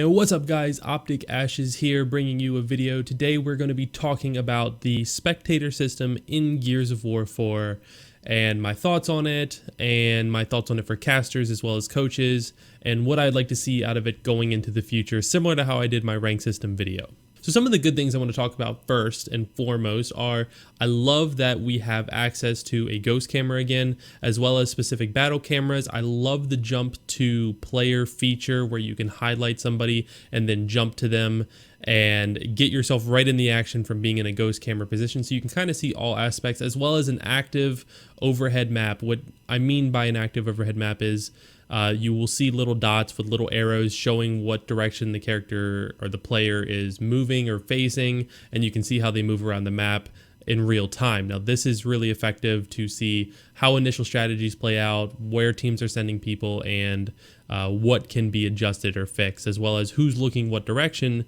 Yo, what's up guys, OpTic Ashes here bringing you a video. Today we're going to be talking about the spectator system in Gears of War 4 and my thoughts on it for casters as well as coaches and what I'd like to see out of it going into the future, similar to how I did my rank system video. So some of the good things I want to talk about first and foremost are I love that we have access to a ghost camera again, as well as specific battle cameras. I love the jump to player feature where you can highlight somebody and then jump to them and get yourself right in the action from being in a ghost camera position, so you can kind of see all aspects, as well as an active overhead map. What I mean by an active overhead map is you will see little dots with little arrows showing what direction the character or the player is moving or facing, and you can see how they move around the map in real time. Now, this is really effective to see how initial strategies play out, where teams are sending people, and what can be adjusted or fixed, as well as who's looking what direction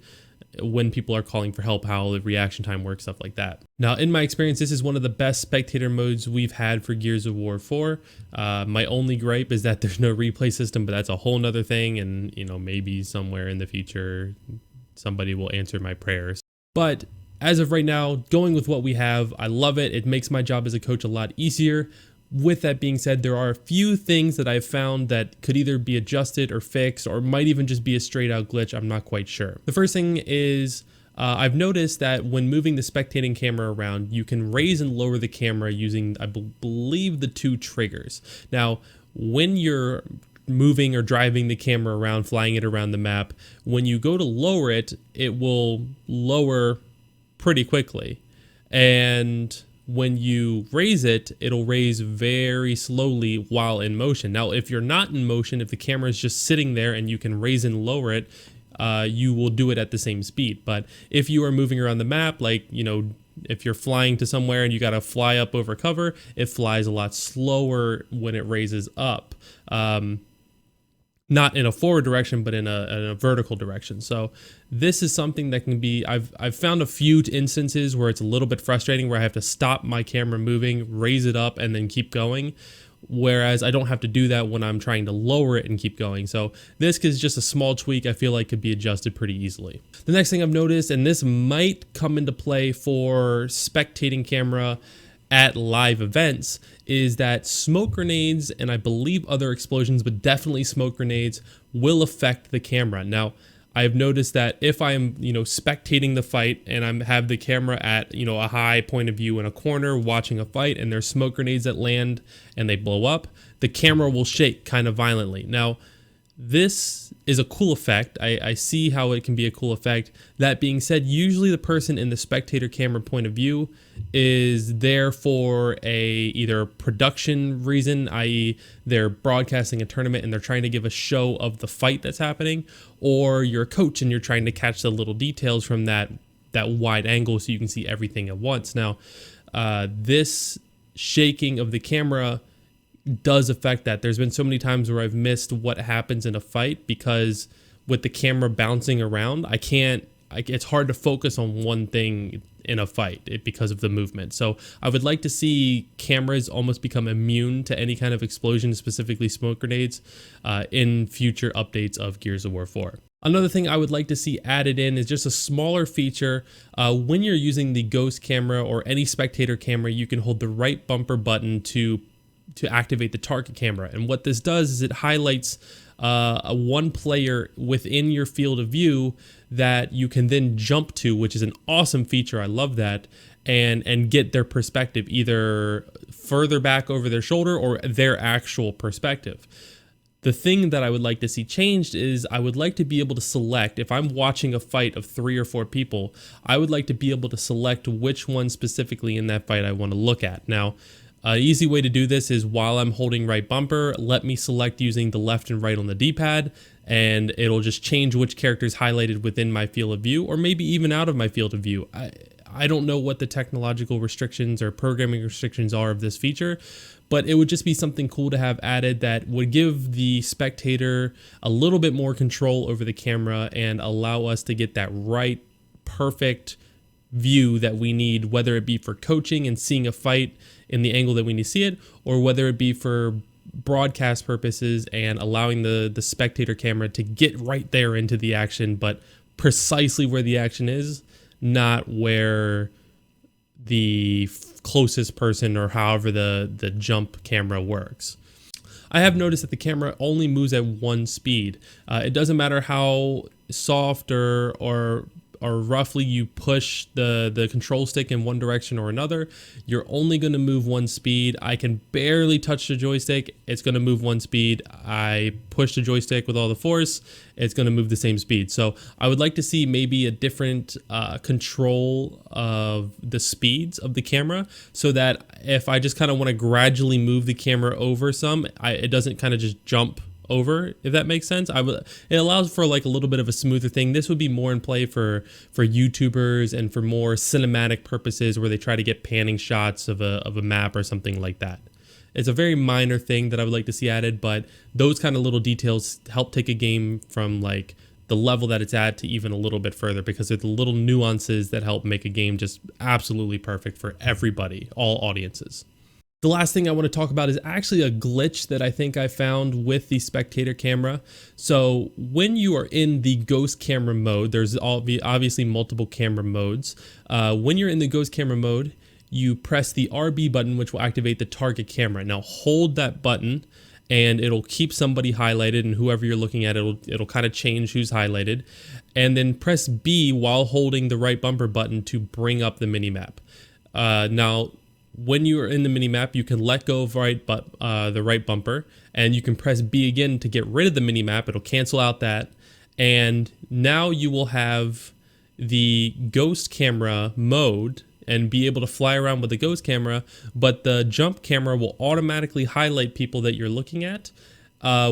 when people are calling for help, how the reaction time works, stuff like that. Now, in my experience, this is one of the best spectator modes we've had for Gears of War 4. My only gripe is that there's no replay system, but that's a whole nother thing, and maybe somewhere in the future somebody will answer my prayers. But as of right now, going with what we have, I love it. It makes my job as a coach a lot easier. With that being said, there are a few things that I've found that could either be adjusted or fixed, or might even just be a straight out glitch. I'm not quite sure. The first thing is I've noticed that when moving the spectating camera around, you can raise and lower the camera using, I believe, the two triggers. Now, when you're moving or driving the camera around, flying it around the map, when you go to lower it, it will lower pretty quickly. And when you raise it, it'll raise very slowly while in motion. Now, if you're not in motion, if the camera is just sitting there and you can raise and lower it, you will do it at the same speed. But if you are moving around the map, like, if you're flying to somewhere and you got to fly up over cover, it flies a lot slower when it raises up. Not in a forward direction, but in a vertical direction. So this is something that can be, I've found a few instances where it's a little bit frustrating, where I have to stop my camera moving, raise it up, and then keep going. Whereas I don't have to do that when I'm trying to lower it and keep going. So this is just a small tweak I feel like could be adjusted pretty easily. The next thing I've noticed, and this might come into play for spectating camera at live events, is that smoke grenades and I believe other explosions, but definitely smoke grenades, will affect the camera. Now, I've noticed that if I'm, spectating the fight and I have the camera at, a high point of view in a corner watching a fight, and there's smoke grenades that land and they blow up, the camera will shake kind of violently. Now, this is a cool effect. I see how it can be a cool effect. That being said, usually the person in the spectator camera point of view is there for either production reason, i.e. they're broadcasting a tournament and they're trying to give a show of the fight that's happening, or you're a coach and you're trying to catch the little details from that wide angle so you can see everything at once. Now, this shaking of the camera does affect that. There's been so many times where I've missed what happens in a fight because with the camera bouncing around, it's hard to focus on one thing in a fight because of the movement. So I would like to see cameras almost become immune to any kind of explosion, specifically smoke grenades, in future updates of Gears of War 4. Another thing I would like to see added in is just a smaller feature. When you're using the ghost camera or any spectator camera, you can hold the right bumper button to activate the target camera. And what this does is it highlights one player within your field of view that you can then jump to, which is an awesome feature. I love that. And get their perspective, either further back over their shoulder or their actual perspective. The thing that I would like to see changed is I would like to be able to select, if I'm watching a fight of 3 or 4 people, I would like to be able to select which one specifically in that fight I want to look at. Now, an easy way to do this is while I'm holding right bumper, let me select using the left and right on the D-pad, and it'll just change which character is highlighted within my field of view, or maybe even out of my field of view. I don't know what the technological restrictions or programming restrictions are of this feature, but it would just be something cool to have added that would give the spectator a little bit more control over the camera and allow us to get that right, perfect view that we need, whether it be for coaching and seeing a fight in the angle that we need to see it, or whether it be for broadcast purposes and allowing the spectator camera to get right there into the action, but precisely where the action is, not where the closest person or however the jump camera works. I have noticed that the camera only moves at one speed. It doesn't matter how soft or roughly you push the control stick in one direction or another, you're only going to move one speed. I can barely touch the joystick, it's going to move one speed. I push the joystick with all the force, it's going to move the same speed. So I would like to see maybe a different control of the speeds of the camera, so that if I just kind of want to gradually move the camera over some, it doesn't kind of just jump over, if that makes sense. It allows for like a little bit of a smoother thing. This would be more in play for YouTubers and for more cinematic purposes, where they try to get panning shots of a map or something like that. It's a very minor thing that I would like to see added, but those kind of little details help take a game from like the level that it's at to even a little bit further, because they're the little nuances that help make a game just absolutely perfect for everybody, all audiences. The last thing I want to talk about is actually a glitch that I think I found with the spectator camera. So when you are in the ghost camera mode, there's obviously multiple camera modes. When you're in the ghost camera mode, you press the RB button, which will activate the target camera. Now hold that button and it'll keep somebody highlighted, and whoever you're looking at, it'll kind of change who's highlighted. And then press B while holding the right bumper button to bring up the minimap. Now, when you are in the minimap, you can let go of the right bumper, and you can press B again to get rid of the minimap. It'll cancel out that, and now you will have the ghost camera mode and be able to fly around with the ghost camera, but the jump camera will automatically highlight people that you're looking at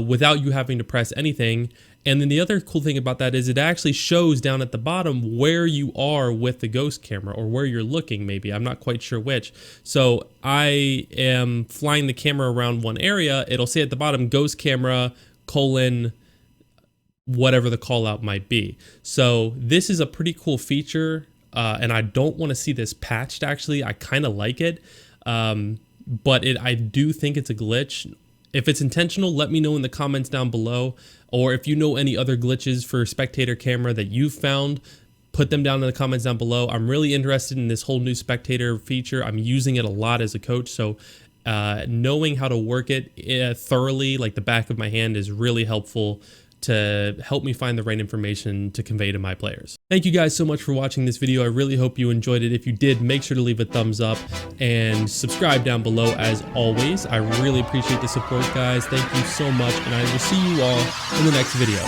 without you having to press anything. And then the other cool thing about that is it actually shows down at the bottom where you are with the ghost camera, or where you're looking maybe. I'm not quite sure which. So I am flying the camera around one area. It'll say at the bottom, ghost camera, : whatever the call out might be. So this is a pretty cool feature, and I don't want to see this patched actually. I kind of like it, but I do think it's a glitch. If it's intentional, let me know in the comments down below. Or if you know any other glitches for spectator camera that you've found, put them down in the comments down below. I'm really interested in this whole new spectator feature. I'm using it a lot as a coach, so knowing how to work it thoroughly, like the back of my hand, is really helpful to help me find the right information to convey to my players. Thank you guys so much for watching this video. I really hope you enjoyed it. If you did, make sure to leave a thumbs up and subscribe down below as always. I really appreciate the support, guys. Thank you so much, and I will see you all in the next video.